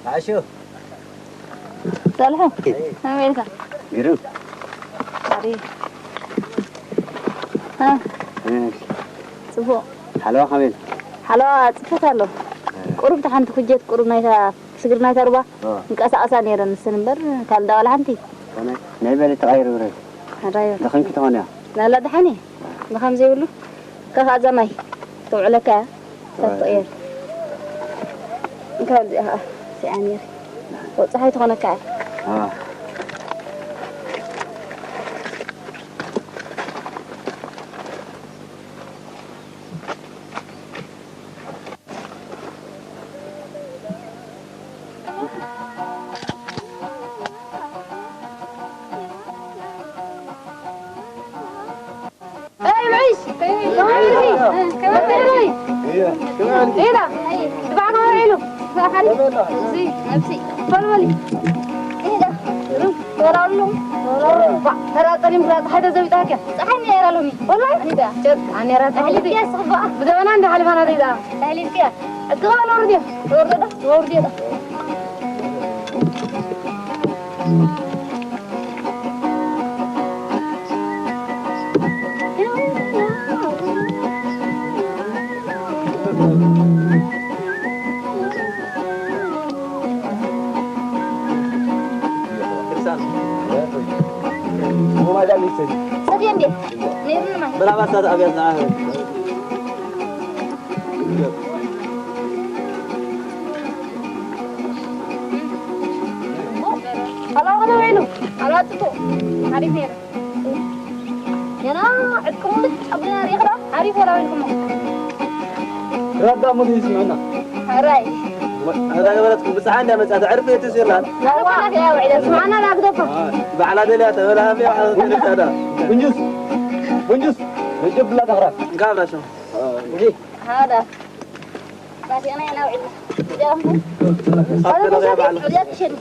عاشو صالحو عملك قرب عريف ها صفو حلوة خميل حلوة صفت له قرب تحنت خجت قرب نايتا سجرنا تربة نقص نيران السنبر قال دا ولا حنتي انا نايبه تغير وري رايو دخنك تهونيا لا دحني ما زي يقولوا كفا زماي توعلك تطير كان يعني وصحيت هنا كعب ايه ده تبع ما عيله خلي زي نفسي فلولي ايه ده ولا لهم ترى طريق مرات حدا زوي تاكل صحني يا رلومي والله انت جد عني رات اهلي فيها صفا بدنا عند حلف انا دي اهلي فيها القوال وردي ده ما دام يسدي سدي عندي نيرنا ما بلا بس هذا أبيض معاه خلاص أنا وينه على تطو عارف نير يلا عندكم أبنا ريخرا عارف ولا وينكم رد مودي يسمعنا هراي هذا قبلتكم بس عندي بس تعرف ايه تصير لها لا والله يا وعد سمعنا لا أقدر بعلا دليل ولا في واحد هذا بنجوس نجيب لا تغرق قابل شو هذا بس أنا وعد جاهم هذا بس عديت شد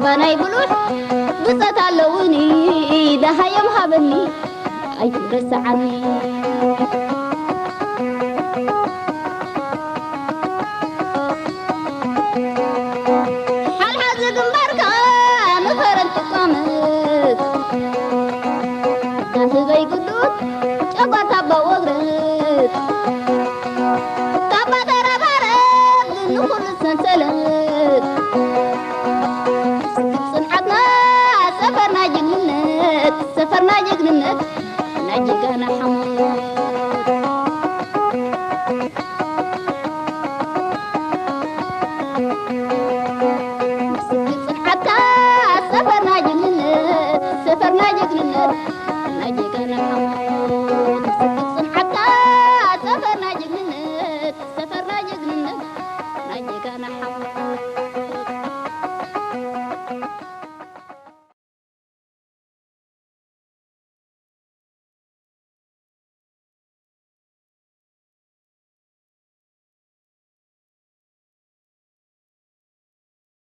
بناي بلوح بس تعلوني ده هيم هبني أي ترس عني حال حزق مباركة نفرنت قامت ده هزي قدود شبا تبا وغرت تبا ترى بارد نخل السنسلت جننك نجينا حمود حتى سفرنا جننك نجينا حمود